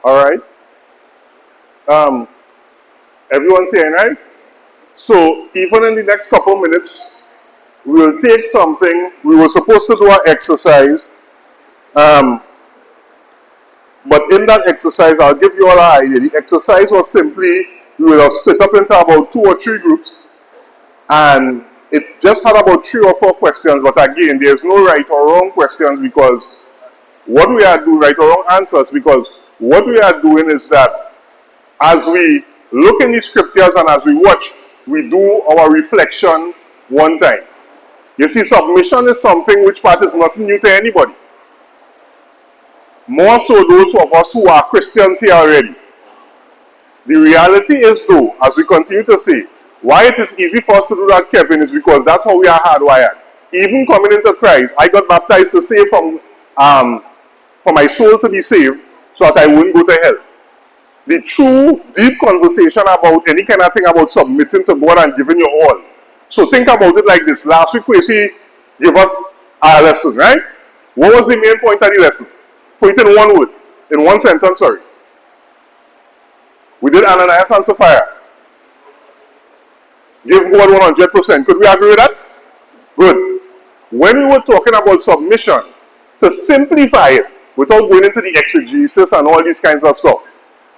All right. Everyone's saying, right? So even in the next couple of minutes, we will take something. We were supposed to do an exercise. But in that exercise, I'll give you all an idea. The exercise was simply, we will have split up into about 2 or 3 groups. And it just had about 3 or 4 questions. But again, there's no right or wrong questions, because what we are doing, right or wrong answers, because what we are doing is that as we look in the scriptures and as we watch, we do our reflection one time. You see, submission is something which part is not new to anybody. More so those of us who are Christians here already. The reality is, though, as we continue to say, why it is easy for us to do that, Kevin, is because that's how we are hardwired. Even coming into Christ, I got baptized to save for my soul to be saved, so that I wouldn't go to hell. The true, deep conversation about any kind of thing about submitting to God and giving your all. So think about it like this. Last week, Kwesi gave us our lesson, right? What was the main point of the lesson? Put it in one word, in one sentence, sorry. We did Ananias and Sapphira. Give God 100%. Could we agree with that? Good. When we were talking about submission, to simplify it, without going into the exegesis and all these kinds of stuff,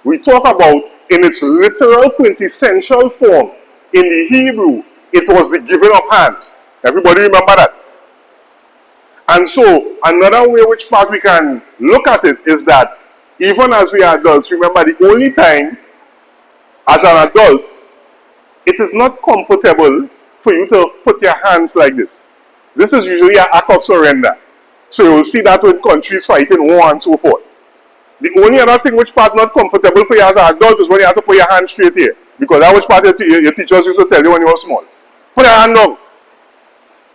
we talk about, in its literal quintessential form, in the Hebrew, it was the giving of hands. Everybody remember that? And so, another way which part we can look at it is that, even as we are adults, remember the only time, as an adult, it is not comfortable for you to put your hands like this. This is usually an act of surrender. So you will see that with countries fighting war and so forth. The only other thing which part not comfortable for you as an adult is when you have to put your hand straight here. Because that which part your teachers used to tell you when you were small. Put your hand down.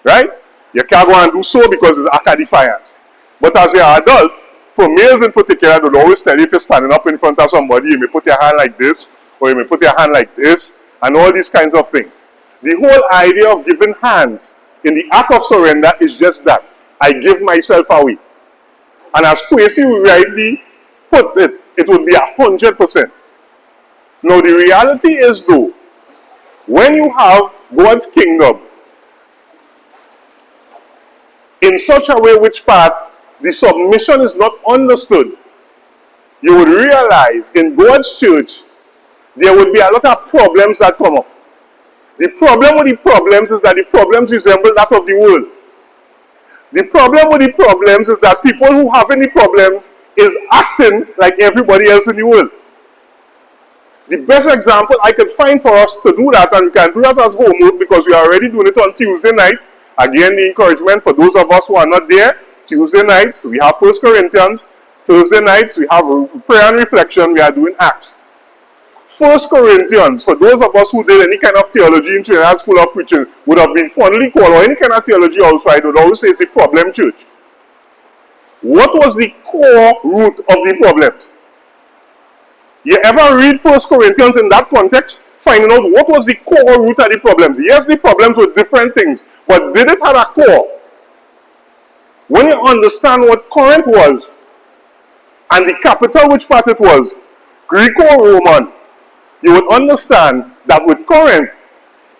Right? You can't go and do so because it's act of defiance. But as you're an adult, for males in particular, they'll always tell you if you're standing up in front of somebody, you may put your hand like this, or you may put your hand like this, and all these kinds of things. The whole idea of giving hands in the act of surrender is just that. I give myself away. And as Kwesi rightly put it, it would be 100%. Now the reality is, though, when you have God's kingdom in such a way which part the submission is not understood, you would realize in God's church there would be a lot of problems that come up. The problem with the problems is that the problems resemble that of the world. The problem with the problems is that people who have any problems is acting like everybody else in the world. The best example I could find for us to do that, and we can do that as homework because we are already doing it on Tuesday nights. Again, the encouragement for those of us who are not there, Tuesday nights we have 1 Corinthians, Thursday nights we have prayer and reflection, we are doing Acts. 1 Corinthians, for those of us who did any kind of theology in Trinidad School of Preaching, would have been fondly called, or any kind of theology also, I would always say it's the problem church. What was the core root of the problems? You ever read 1 Corinthians in that context, finding out what was the core root of the problems? Yes, the problems were different things, but did it have a core? When you understand what Corinth was, and the capital which part it was, Greco-Roman, you would understand that with Corinth,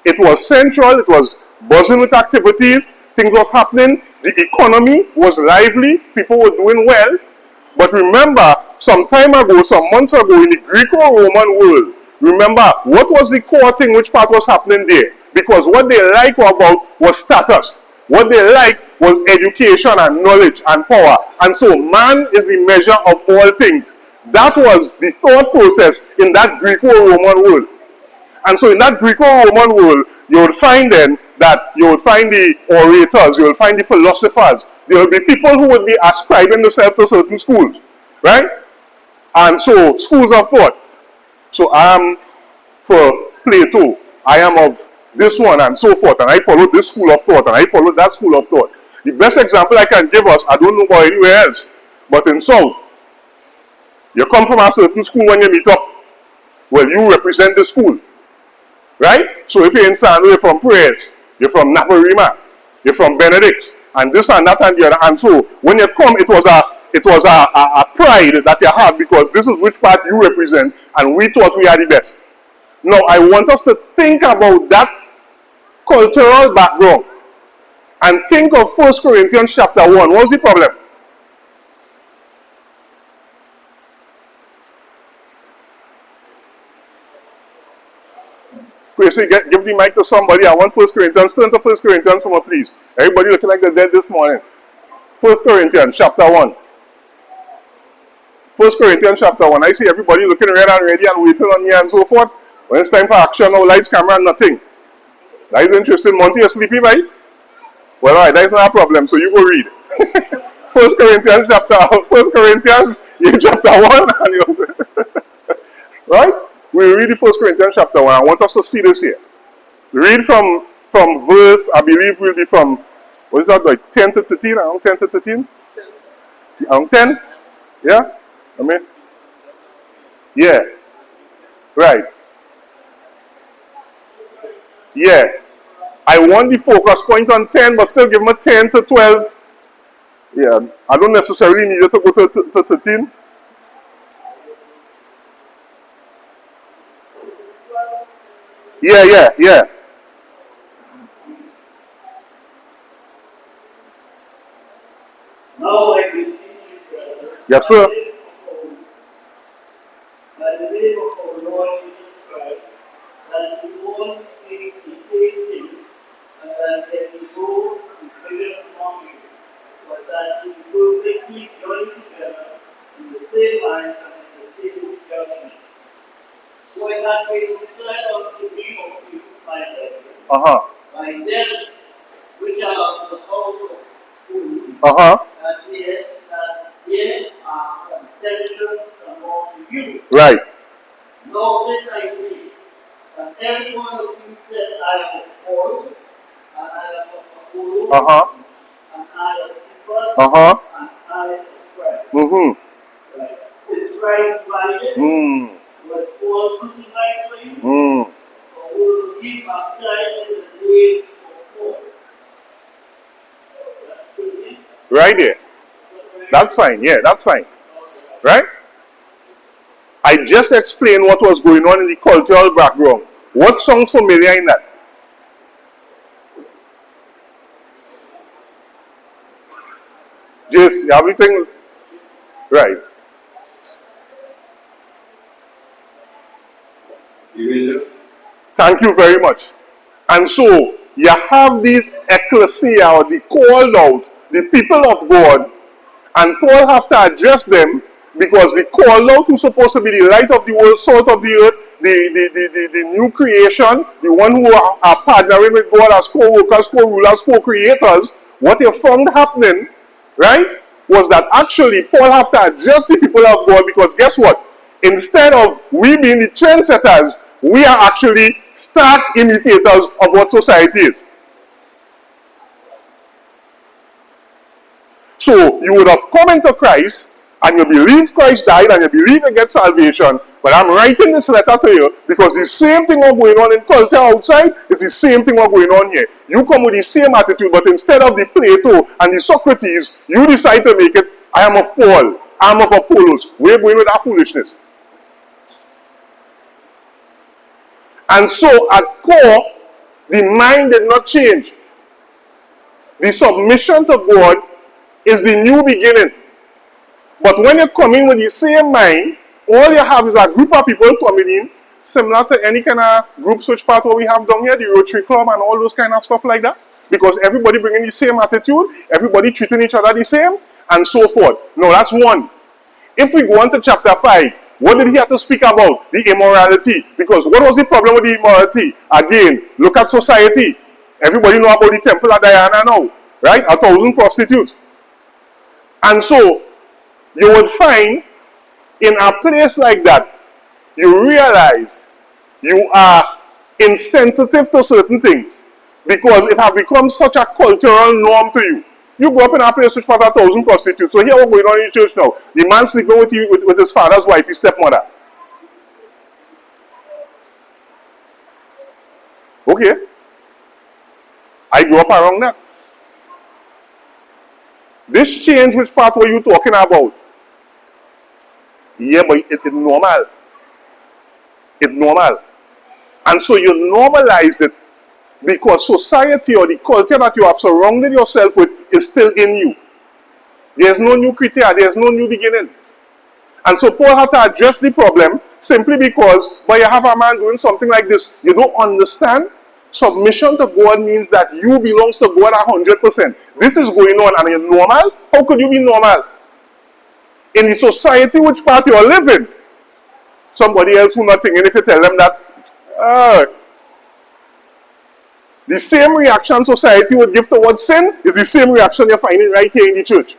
it was central, it was buzzing with activities, things was happening, the economy was lively, people were doing well. But remember, some time ago, some months ago, in the Greco-Roman world, remember, what was the core thing which part was happening there? Because what they liked about was status. What they liked was education and knowledge and power. And so man is the measure of all things. That was the thought process in that Greco-Roman world. And so in that Greco-Roman world, you would find then that you would find the orators, you will find the philosophers. There will be people who would be ascribing themselves to certain schools. Right? And so, schools of thought. So I am for Plato, I am of this one and so forth, and I follow this school of thought, and I follow that school of thought. The best example I can give us, I don't know about anywhere else, but in South, you come from a certain school when you meet up, well, you represent the school, right? So if you're in Sandal, you're from Prayers, you're from Naparima, you're from Benedict, and this and that and the other. And so when you come, it it was a pride that you have because this is which part you represent, and we thought we are the best. Now, I want us to think about that cultural background and think of 1 Corinthians chapter 1. What's the problem? Chrissy, give the mic to somebody. I want 1 Corinthians. Turn to 1 Corinthians for me, please. Everybody looking like they're dead this morning. 1 Corinthians chapter 1. 1 Corinthians chapter 1. I see everybody looking red and ready and waiting on me and so forth. When it's time for action, no lights, camera, nothing. That is interesting. Monty, you're sleepy, right? Well, alright, that's not a problem. So you go read. 1 Corinthians chapter 1 and you right? We read the 1 Corinthians chapter 1. I want us to see this here. Read from verse, I believe will be from, what is that, like 10 to 13? Around 10 to 13? Around 10? Yeah? I mean, yeah. Right. Yeah. I want the focus point on 10, but still give me 10 to 12. Yeah. I don't necessarily need you to go to 13. Yeah. Now I beseech you, brother, Yes, sir. by the name of our Lord Jesus Christ, that you all speak the same thing, and that there be no division among you, but that you perfectly join together in the same mind and in the same judgment. So I have been declared unto me of you, my brethren, by them which are of the house of food, that there are contentions among you. Right. Now this I say, that every one of you said, I am of Paul, and I am of Apollo, and I of Cephas, and I of Christ. Right. Is Christ divided? Was Paul crucified for you? Or will he be baptized in the name of Paul? Right there. That's fine. Yeah, that's fine. Right? I just explained what was going on in the cultural background. What sounds familiar in that? Just everything. Right. Thank you very much. And so, you have these ecclesia, or the called out, the people of God, and Paul have to address them because the called out who's supposed to be the light of the world, salt of the earth, the new creation, the one who are partnering with God as co-workers, co-rulers, co-creators, what they found happening, right, was that actually Paul have to address the people of God because guess what? Instead of we being the trendsetters, we are actually stark imitators of what society is. So you would have come into Christ and you believe Christ died and you believe you get salvation. But I'm writing this letter to you because the same thing was going on in culture outside is the same thing was going on here. You come with the same attitude, but instead of the Plato and the Socrates, you decide to make it, I am of Paul, I am of Apollos. We're going with that foolishness. And so at core, the mind did not change. The submission to God is the new beginning. But when you come in with the same mind, all you have is a group of people coming in, similar to any kind of groups which part what we have down here, the Rotary Club and all those kind of stuff like that. Because everybody bringing the same attitude, everybody treating each other the same, and so forth. No, that's one. If we go on to chapter 5, what did he have to speak about? The immorality. Because what was the problem with the immorality? Again, look at society. Everybody know about the temple of Diana now. Right? 1,000 prostitutes. And so, you would find in a place like that, you realize you are insensitive to certain things because it has become such a cultural norm to you. You grew up in a place which has 1,000 prostitutes. So here what's going on in the church now. The man sleeping with his father's wife, his stepmother. Okay. I grew up around that. This change, which part were you talking about? Yeah, but it's normal. It's normal. And so you normalize it because society or the culture that you have surrounded yourself with is still in you. There's no new criteria, there's no new beginning. And so Paul had to address the problem simply because, but you have a man doing something like this, you don't understand. Submission to God means that you belongs to God 100%. This is going on and you're normal? How could you be normal? In the society which part you're living, somebody else who not thinking, if you tell them that, the same reaction society would give towards sin is the same reaction you're finding right here in the church.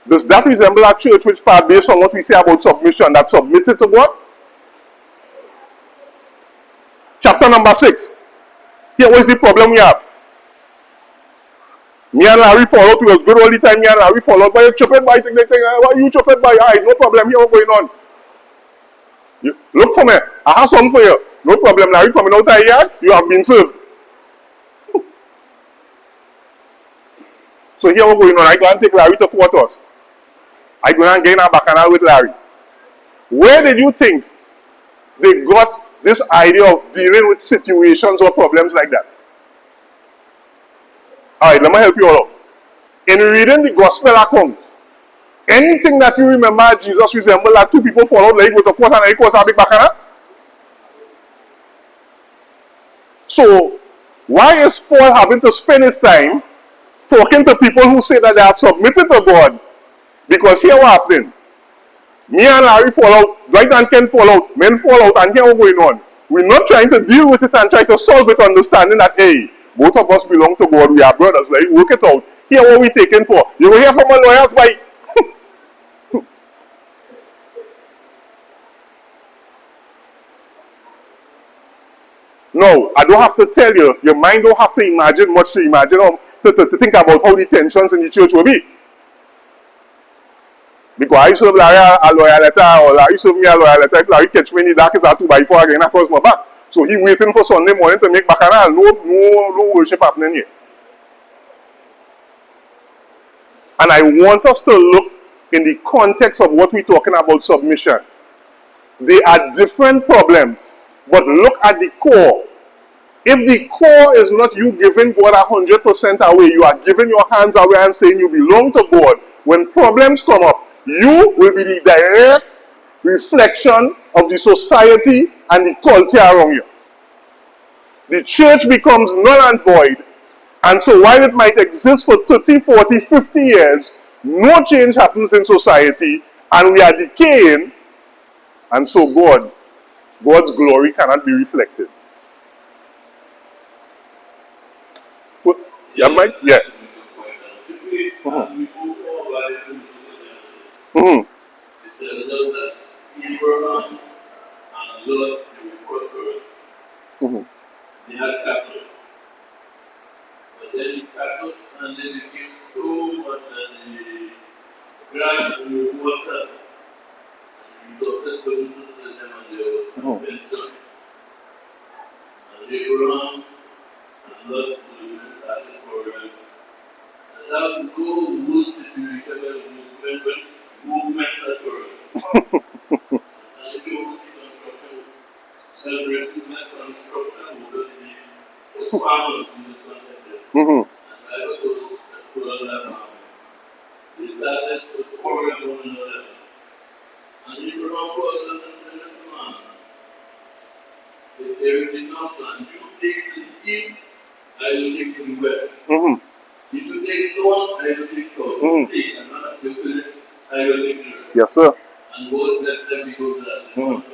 Does that resemble a church which part based on what we say about submission, that submitted to God? Chapter number 6. Here was the problem we have. Me and Larry fall out. It was good all the time. Me and Larry fall out. But you chop it by, why you chop it by? Alright, no problem. Here what's going on. You, look for me. I have something for you. No problem. Larry coming out of here. You have been served. So here what's going on. I go and take Larry to quarters. I go and get in a bacchanal with Larry. Where did you think they got this idea of dealing with situations or problems like that? Alright, let me help you all out. In reading the gospel accounts, anything that you remember Jesus resembled that two people fall out, like go to court and he cause a big bacchanal? So, why is Paul having to spend his time talking to people who say that they have submitted to God? Because here what happening? Me and Larry fall out, Dwight and Ken fall out, men fall out, and here what's going on? We're not trying to deal with it and try to solve it, understanding that, hey, both of us belong to God, we are brothers, like, work it out. Here what we taking for? You will hear from a lawyer's bike. No, I don't have to tell you, your mind don't have to imagine much to imagine, to think about how the tensions in the church will be. Because I serve Larry a lawyer letter, or Larry serve me a lawyer letter. If Larry catch me in the dark, it's a 2x4 again across my back. So he waiting for Sunday morning to make bacchanal. No worship happening here. And I want us to look in the context of what we're talking about submission. They are different problems, but look at the core. If the core is not you giving God 100% away, you are giving your hands away and saying you belong to God. When problems come up, you will be the direct reflection of the society and the culture around you. The church becomes null and void, and so while it might exist for 30, 40, 50 years, no change happens in society, and we are decaying, and so God's glory cannot be reflected. Yeah, Mike? Yeah. Mm-hmm. It tells us that Abraham and Lot were prosperous. Mm-hmm. They had cattle. But then the cattle and they became so much and the grass and the water and the resources couldn't sustain them and there was no pension. And Abraham and Lot started quarreling. And that would go worse situation when movements are correct. And if you want to see construction will be farmers in this country. And I got to that they started to quarrel one another. And Abraham called them and said, listen, man, if everything not done, you take to the east, I will take to the west. If you take north, I will take south. Take, and not you finish, I will take the rest. Yes, sir. And God bless them because of that. Sometimes,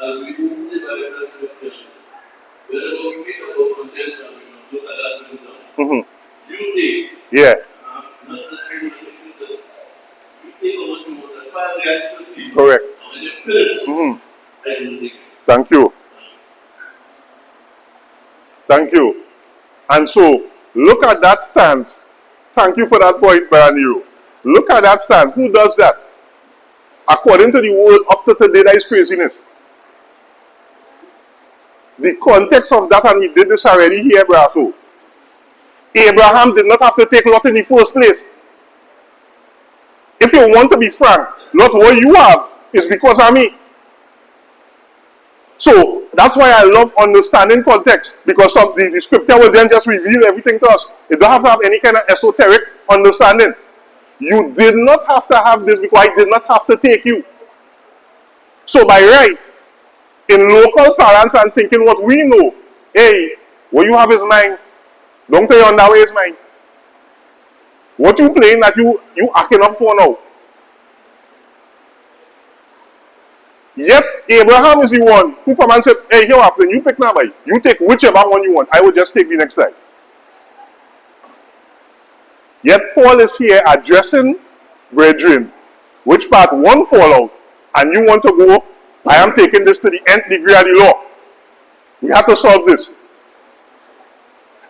as we move the Bible question, whenever we think about contention, we must look at that wisdom. You take. Yeah. Not that I will take this. You take what you want, as far as the eyes can see. Correct. And when you finish, I will take it. Thank you. Thank you. And so, look at that stance. Thank you for that point, Brother Nero. Look at that stance. Who does that? According to the word, up to today, that is craziness. The context of that, and we did this already here, Brasso. Abraham did not have to take Lot in the first place. If you want to be frank, not what you have is because of me. So that's why I love understanding context, because of the scripture will then just reveal everything to us. You don't have to have any kind of esoteric understanding. You did not have to have this because I did not have to take you. So by right, in local parlance and thinking what we know, hey, what you have is mine. Don't tell you on that way is mine. What you playing that you acting up for now? Yet Abraham is the one who come and said, hey, here what happened? You pick now, boy. You take whichever one you want. I will just take the next side. Yet Paul is here addressing brethren, which part one fall out, and you want to go, I am taking this to the nth degree of the law. We have to solve this.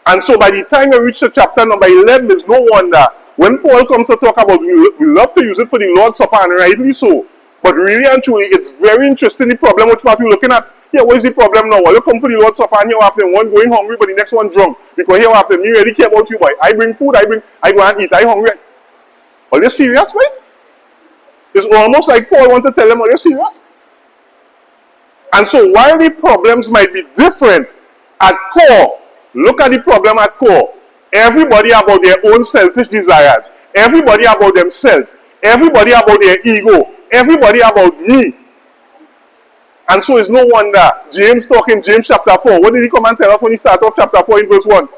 And so by the time you reach to chapter number 11, it's no wonder when Paul comes to talk about, we love to use it for the Lord's Supper, and rightly so. But really and truly, it's very interesting the problem which part we're looking at. Yeah, what is the problem now? Well, you come for the Lord's Supper and here what happened? One going hungry, but the next one drunk. Because here what happened? Me really care about you, boy. I bring food, I go and eat, I hungry. Are you serious, man? It's almost like Paul wants to tell them, are you serious? And so while the problems might be different, at core, look at the problem at core. Everybody about their own selfish desires. Everybody about themselves. Everybody about their ego. Everybody about me. And so it's no wonder James talking James chapter 4. What did he come and tell us when he started off chapter 4 in verse 1?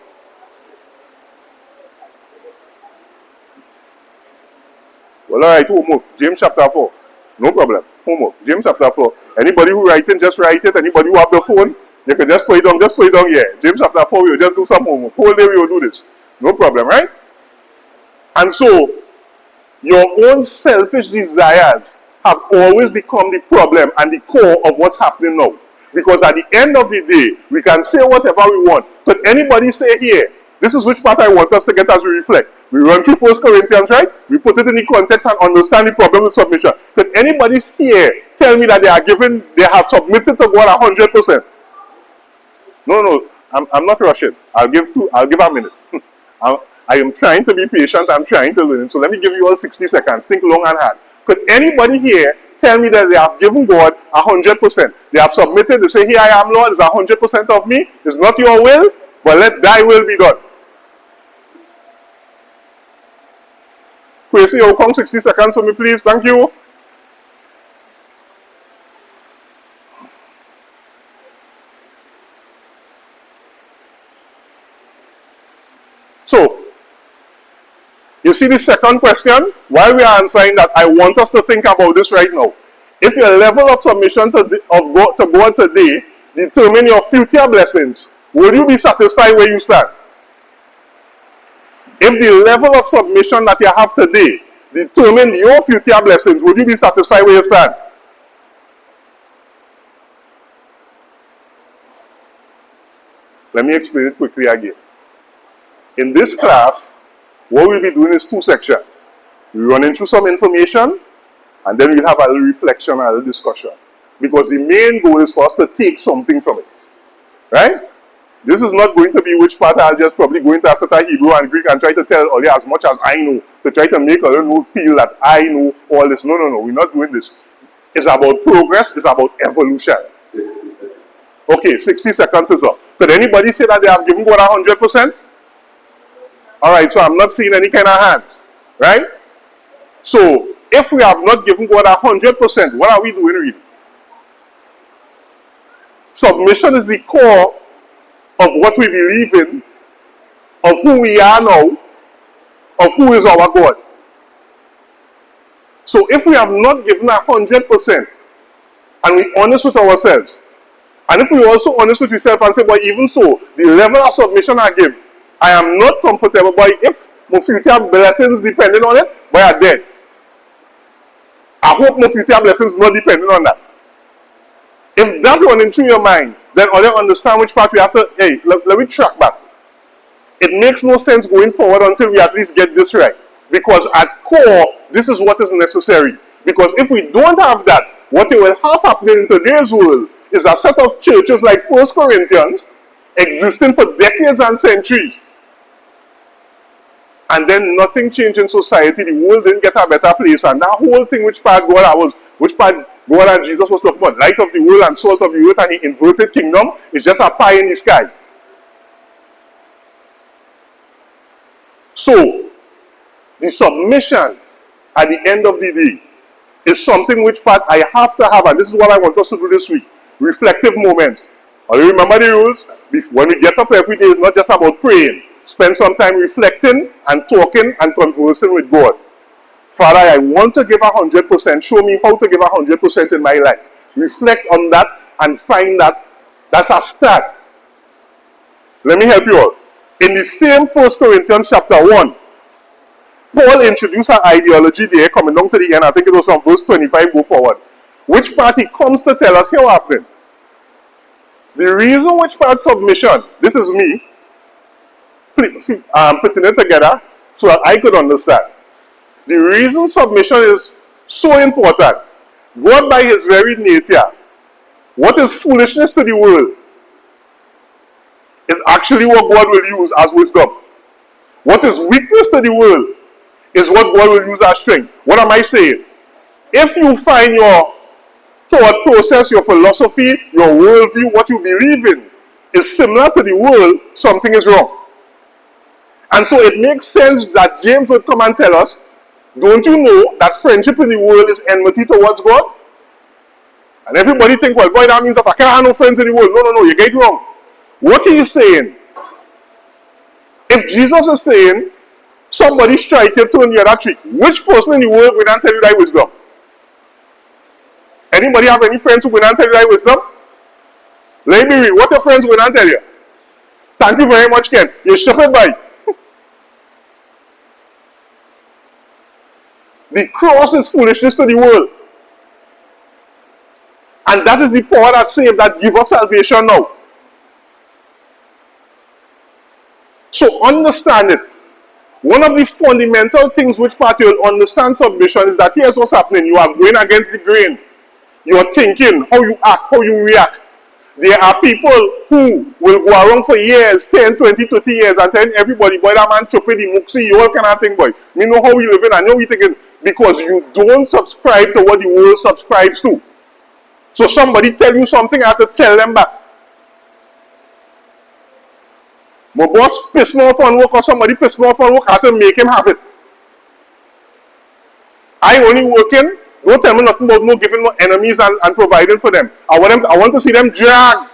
Well, alright, homework. James chapter 4. No problem. Homework. James chapter 4. Anybody who writing, just write it. Anybody who have the phone, you can just put it down here. James chapter 4, we will just do some homework. Whole day we will do this. No problem, right? And so, your own selfish desires have always become the problem and the core of what's happening now. Because at the end of the day, we can say whatever we want. But anybody say here, this is which part I want us to get as we reflect. We run through 1 Corinthians, right? We put it in the context and understand the problem with submission. But anybody here tell me that they have submitted to God 100%. No, I'm not rushing. I'll give a minute. I am trying to be patient. I'm trying to learn. So let me give you all 60 seconds. Think long and hard. Could anybody here tell me that they have given God 100%? They have submitted. They say, here I am, Lord. It's 100% of me. It's not your will, but let thy will be done. Tracy, you'll come 60 seconds for me, please. Thank you. So, you see the second question? While we are answering that, I want us to think about this right now. If your level of submission to God today determine your future blessings, will you be satisfied where you stand? If the level of submission that you have today determine your future blessings, will you be satisfied where you stand? Let me explain it quickly again. In this class, what we'll be doing is two sections. We're running through some information, and then we'll have a little reflection and a little discussion. Because the main goal is for us to take something from it. Right? This is not going to be which part I'll just probably go into a certain Hebrew and Greek and try to tell Oli as much as I know, to try to make Oli feel that I know all this. No, we're not doing this. It's about progress, it's about evolution. 60 seconds. Okay, 60 seconds is up. Could anybody say that they have given God 100%? Alright, so I'm not seeing any kind of hands. Right? So, if we have not given God 100%, what are we doing really? Submission is the core of what we believe in, of who we are now, of who is our God. So if we have not given 100%, and we're honest with ourselves, and if we're also honest with ourselves and say, but even so, the level of submission I give, I am not comfortable, but if my future blessings depending on it, but I'm dead. I hope my future blessings not depending on that. If that running through your mind, then all you understand which part we have to, hey, let me track back. It makes no sense going forward until we at least get this right. Because at core, this is what is necessary. Because if we don't have that, what you will have happening in today's world is a set of churches like 1 Corinthians existing for decades and centuries. and then nothing changed in society. The world didn't get a better place, and that whole thing which part God and Jesus was talking about, light of the world and salt of the earth, and the inverted kingdom is just a pie in the sky. So, the submission at the end of the day is something which part I have to have, and this is what I want us to do this week. Reflective moments. Are you remember the rules? When we get up every day, it's not just about praying. Spend some time reflecting and talking and conversing with God. Father, I want to give 100%. Show me how to give 100% in my life. Reflect on that and find that. That's a start. Let me help you all. In the same 1 Corinthians chapter 1, Paul introduced an ideology there, coming down to the end. I think it was from verse 25 go forward. Which part he comes to tell us here what happened. The reason which part submission, this is me, putting it together so that I could understand. The reason submission is so important, God by his very nature, what is foolishness to the world is actually what God will use as wisdom. What is weakness to the world is what God will use as strength. What am I saying? If you find your thought process, your philosophy, your worldview, what you believe in is similar to the world, something is wrong. And so it makes sense that James would come and tell us, don't you know that friendship in the world is enmity towards God? And everybody think, well, boy, that means that I can't have no friends in the world. No, you get it wrong. What he is saying, if Jesus is saying, somebody strike you, turn the other cheek, which person in the world will not tell you thy wisdom? Anybody have any friends who will not tell you thy wisdom? Let me read. What your friends will not tell you? Thank you very much, Ken. You shook it by. The cross is foolishness to the world. And that is the power that saved, that gives us salvation now. So understand it. One of the fundamental things which part you'll understand submission is that here's what's happening. You are going against the grain. You're thinking, how you act, how you react. There are people who will go around for years, 10, 20, 30 years, and tell everybody, boy, that man chopping the muxi, you all kind of thing, boy. Me know how we living, I know we thinking, because you don't subscribe to what the world subscribes to. So somebody tell you something, I have to tell them back. My boss pissed me off on work, or somebody pissed me off on work, I have to make him have it. I only working, don't tell me nothing about no giving no enemies and providing for them. I want to see them drag.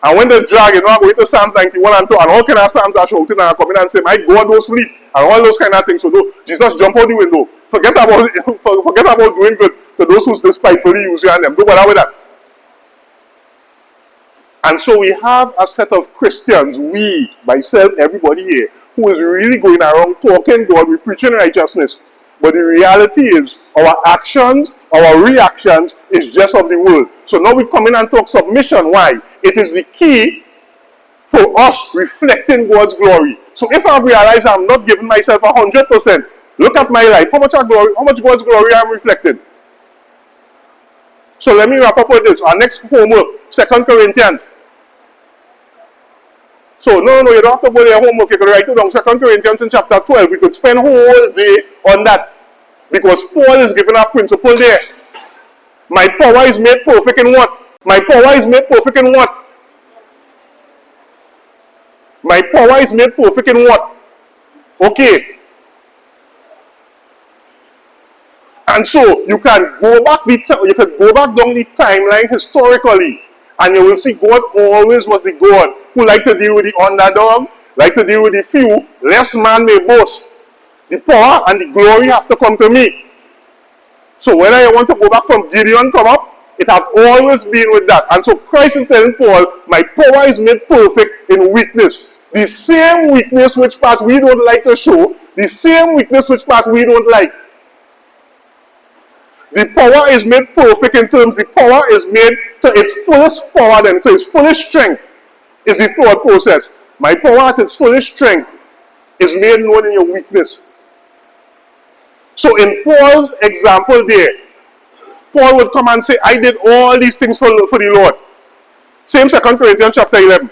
And when they drag, you know, I go into Psalms 91 and 2, and all kind of Psalms are shouting, and I come in and say, my God, don't sleep, and all those kind of things. So Jesus jump out the window. Forget about doing good to those who despitefully use you and them. Don't bother with that. And so we have a set of Christians, we, myself, everybody here, who is really going around talking God, we're preaching righteousness. But the reality is, our actions, our reactions is just of the world. So now we come in and talk submission. Why? It is the key for us reflecting God's glory. So if I realize I'm not giving myself 100%, look at my life. How much God's glory I'm reflecting? So let me wrap up with this. Our next homework, 2 Corinthians. So, no, you don't have to go to your homework. You can write it down. 2 Corinthians in chapter 12. We could spend a whole day on that. Because Paul is giving a principle there. My power is made perfect in what? My power is made perfect in what? My power is made perfect in what? Okay. And so, you can go back down the timeline historically. And you will see God always was the God who liked to deal with the underdog, like to deal with the few, lest man may boast. The power and the glory have to come to me. So whether you want to go back from Gideon come up, it have always been with that. And so Christ is telling Paul, my power is made perfect in weakness. The same weakness which part we don't like to show, the same weakness which part we don't like. The power is made perfect in terms, the power is made to its fullest power, then to its fullest strength is the thought process. My power at its fullest strength is made known in your weakness. So in Paul's example there, Paul would come and say, I did all these things for the Lord. Same 2 Corinthians chapter 11.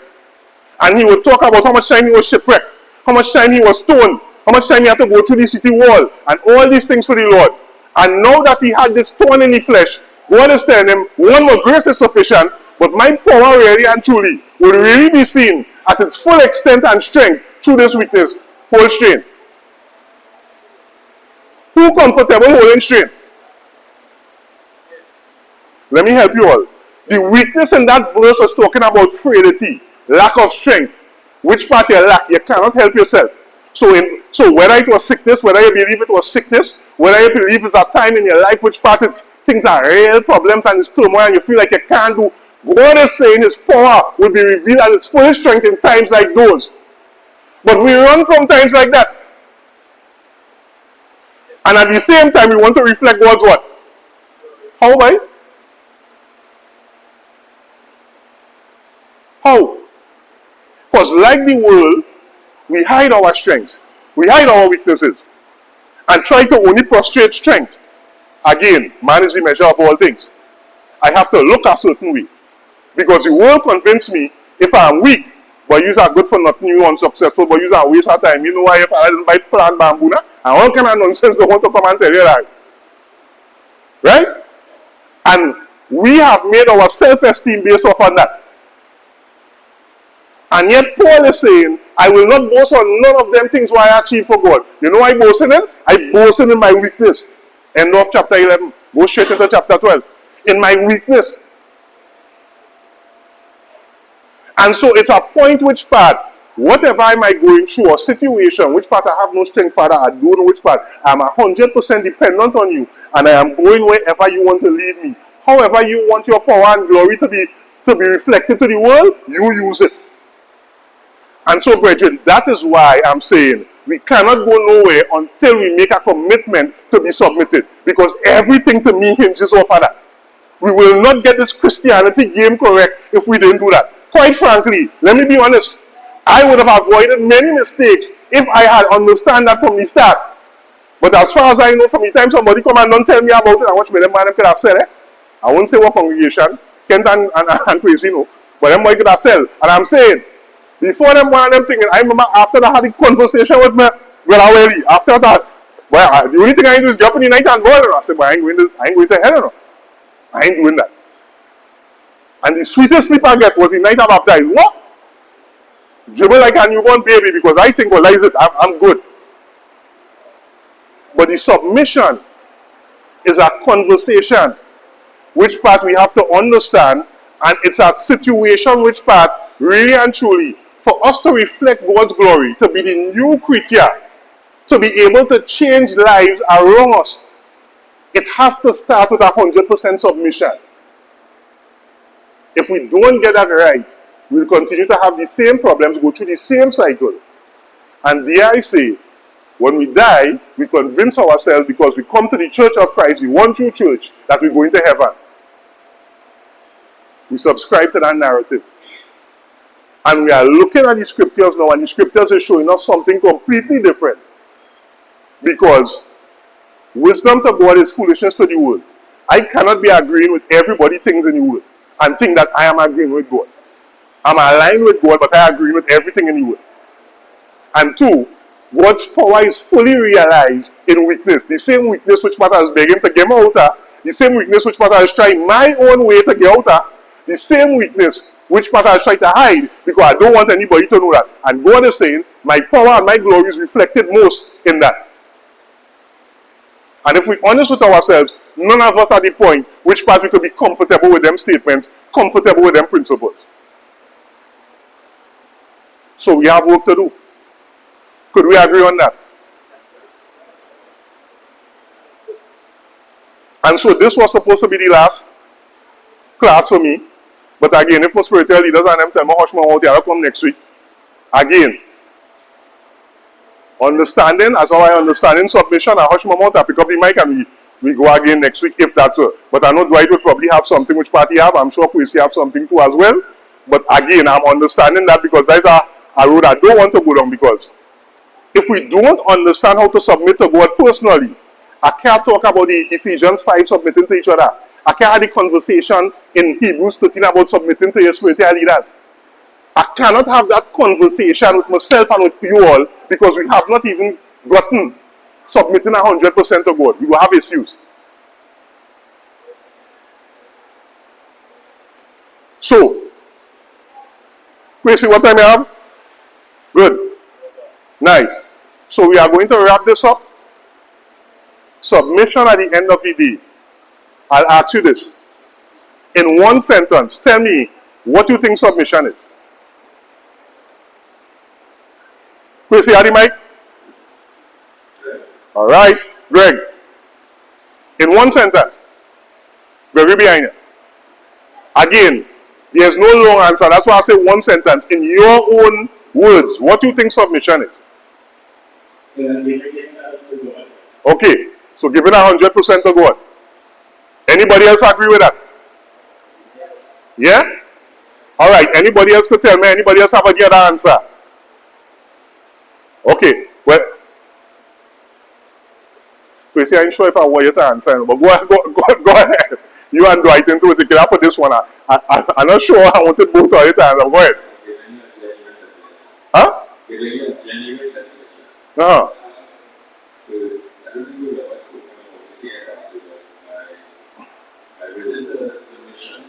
And he would talk about how much time he was shipwrecked. how much time he was stoned, how much time he had to go through the city wall, and all these things for the Lord. And now that he had this thorn in the flesh, God is telling him, one more grace is sufficient, but my power really and truly will really be seen at its full extent and strength through this weakness. Hold strain. Who comfortable holding strain? Let me help you all. The weakness in that verse is talking about frailty, lack of strength. Which part you lack? You cannot help yourself. So whether it was sickness, whether you believe it was sickness, whether you believe it's a time in your life which part it's things are real problems and it's turmoil and you feel like you can't do, God is saying his power will be revealed at its full strength in times like those. But we run from times like that. And at the same time we want to reflect God's what? How, by? How? Because like the world, we hide our strengths. We hide our weaknesses. And try to only prostrate strength. Again, man is the measure of all things. I have to look a certain way. Because the world convinced me, if I'm weak, but you are good for nothing, you unsuccessful, but you are waste of time. You know why if I didn't buy plant bamboo, and all kind of nonsense they want to come and tell you that. Right? And we have made our self-esteem based upon that. And yet Paul is saying, I will not boast on none of them things what I achieve for God. You know I boast in? I boast in my weakness. End of chapter 11. Go straight into chapter 12. In my weakness. And so it's a point which part, whatever am I going through, or situation, which part I have no strength, Father, I don't know which part. I'm 100% dependent on you. And I am going wherever you want to lead me. However you want your power and glory to be reflected to the world, you use it. And so, brethren, that is why I'm saying we cannot go nowhere until we make a commitment to be submitted. Because everything to me hinges off of that. We will not get this Christianity game correct if we didn't do that. Quite frankly, let me be honest, I would have avoided many mistakes if I had understood that from the start. But as far as I know, from the time somebody come and don't tell me about it, I watch me, them man could have said, I won't say what congregation, Kent and Crazy, no, but them boy could have said, and I'm saying, before them one of them thinking, I remember after I had a conversation with me, after that, well, the only thing I do is get up in the night and go, and I said, but I ain't going to hell, no. I ain't doing that. And the sweetest sleep I get was the night I baptized. What? Dribble like a newborn baby because I think, well, is it? I'm good. But the submission is a conversation which part we have to understand, and it's a situation which part really and truly for us to reflect God's glory, to be the new creature, to be able to change lives around us. It has to start with 100% submission. If we don't get that right, we'll continue to have the same problems, go through the same cycle. And there I say, when we die, we convince ourselves because we come to the Church of Christ, the one true church, that we're going to heaven. We subscribe to that narrative. And we are looking at the scriptures now, and the scriptures are showing us something completely different. Because wisdom to God is foolishness to the world. I cannot be agreeing with everybody things in the world and think that I am agreeing with God. I'm aligned with God, but I agree with everything in the world. And two, God's power is fully realized in weakness. The same weakness which Matter is begging to get me out of, the same weakness which Matter is trying my own way to get out of, the same weakness which Matter is trying to hide because I don't want anybody to know that. And God is saying, my power and my glory is reflected most in that. And if we're honest with ourselves, none of us are at the point which part we could be comfortable with them statements, comfortable with them principles. So we have work to do. Could we agree on that? And so this was supposed to be the last class for me. But again, if my spiritual leaders and them tell me, hush my mouth, I'll come next week. Again, understanding, as how I understand in submission, I hush my mouth, I pick up the mic and we go again next week if that's so. But I know Dwight will probably have something which party have. I'm sure Quincy have something too as well. But again, I'm understanding that because that's a road I don't want to go down, because if we don't understand how to submit to God personally, I can't talk about the Ephesians 5 submitting to each other. I can't have the conversation in Hebrews 13 about submitting to your spiritual leaders. I cannot have that conversation with myself and with you all because we have not even gotten submitting 100% to God. We will have issues. So, we see what time you have? Good. Nice. So we are going to wrap this up. Submission at the end of the day. I'll ask you this. In one sentence, tell me what you think submission is. Please see, the mic. All right. Greg. In one sentence. Very behind you. Again, there's no long answer. That's why I say one sentence. In your own words, what do you think submission is? Okay. So giving 100% to God. Anybody else agree with that? Yeah? Alright, anybody else could tell me? Anybody else have a good answer? Okay, well, Tracy, I'm sure if I want you to answer, but go ahead. You and Dwight into it together for this one. I'm not sure I wanted both of you to answer. Go ahead. Huh? Uh-huh. I don't think we ever spoken about it here, but I visited the mission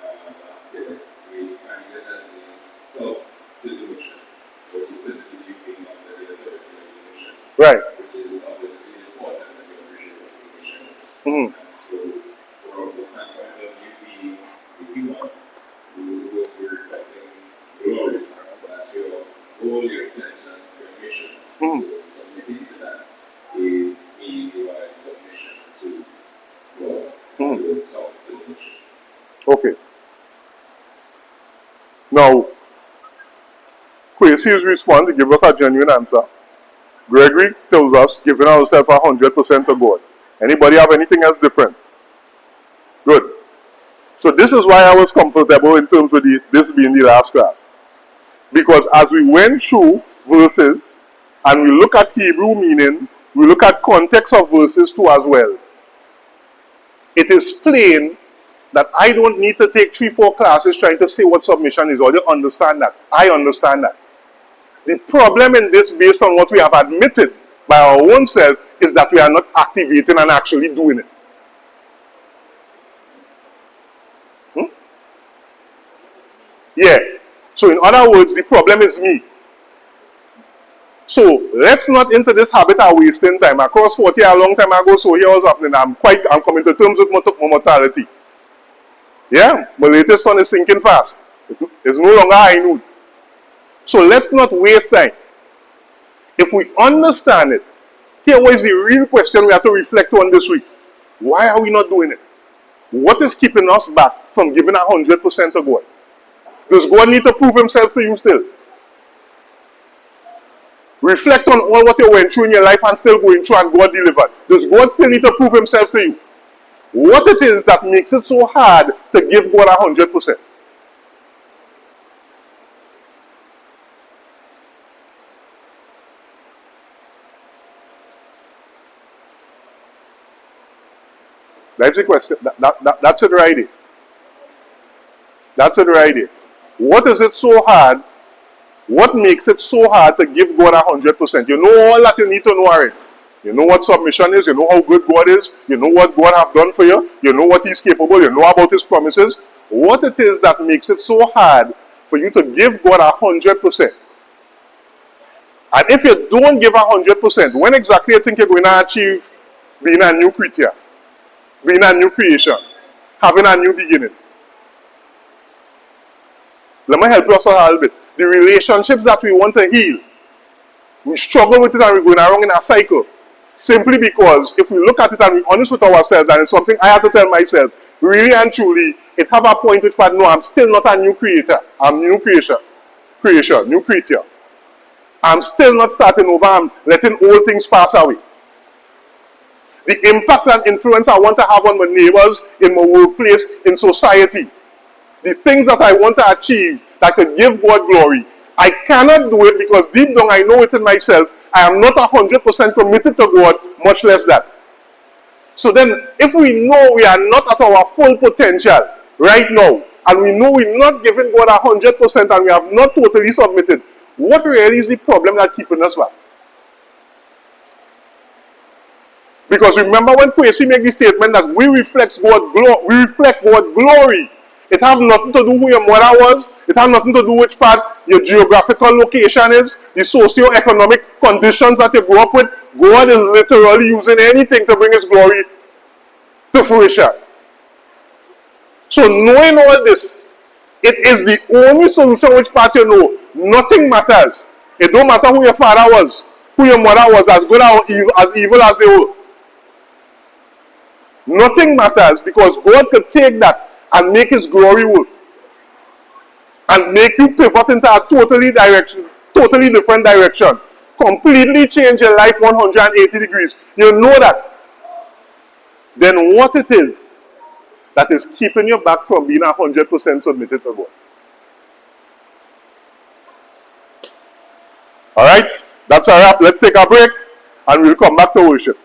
last year. We find it as a sub to the mission, which is simply being on the authority of the mission. Right. Which is obviously important that we appreciate what the mission is. Mm-hmm. So, from the standpoint of you being a human who is supposed to be reflecting glory, that's your goal, your intention, your mission. Mm-hmm. So, submitting to that is being divine submission to God and self-devotion. Okay. Now, Quasey's response to give us a genuine answer. Gregory tells us giving ourselves 100% to God. Anybody have anything else different? Good. So this is why I was comfortable in terms of this being the last class. Because as we went through verses and we look at Hebrew meaning, we look at context of verses too as well. It is plain that I don't need to take 3-4 classes trying to say what submission is. Or you understand that. I understand that. The problem in this, based on what we have admitted by our own self, is that we are not activating and actually doing it. Yeah. So in other words, the problem is me. So let's not into this habit of wasting time. Across 40 a long time ago, so here was happening. I'm coming to terms with my mortality. Yeah, my latest son is sinking fast. It's no longer high noon. So let's not waste time. If we understand it, here was the real question we have to reflect on this week. Why are we not doing it? What is keeping us back from giving 100% to God? Does God need to prove himself to you still? Reflect on all what you went through in your life and still going through and God delivered. Does God still need to prove himself to you? What it is that makes it so hard to give God 100%? That's the question. That's it right there. That's it right there. What is it so hard? What makes it so hard to give God 100%? You know all that you need to know already. You know what submission is. You know how good God is. You know what God has done for you. You know what he's capable. You know about his promises. What it is that makes it so hard for you to give God 100%? And if you don't give 100%, when exactly you think you're going to achieve being a new creature? Being a new creation? Having a new beginning? Let me help you also a little bit. The relationships that we want to heal, we struggle with it and we're going around in a cycle. Simply because if we look at it and we're honest with ourselves, and it's something I have to tell myself, really and truly, it have a point which I know I'm still not a new creator. I'm new new creature. I'm still not starting over. I'm letting old things pass away. The impact and influence I want to have on my neighbors, in my workplace, in society. The things that I want to achieve that could give God glory. I cannot do it because deep down I know within myself I am not 100% committed to God, much less that. So then, if we know we are not at our full potential right now, and we know we're not giving God 100% and we have not totally submitted, what really is the problem that's keeping us back? Because remember when Tracy made the statement that we reflect God glory. It has nothing to do who your mother was. It has nothing to do which part your geographical location is, the socio-economic conditions that you grew up with. God is literally using anything to bring His glory to fruition. So knowing all this, it is the only solution which part you know. Nothing matters. It don't matter who your father was, who your mother was, as good or as evil as they were. Nothing matters, because God could take that and make His glory work. And make you pivot into a totally different direction. Completely change your life 180 degrees. You know that. Then what it is that is keeping you back from being 100% submitted to God. Alright? That's a wrap. Let's take a break and we'll come back to worship.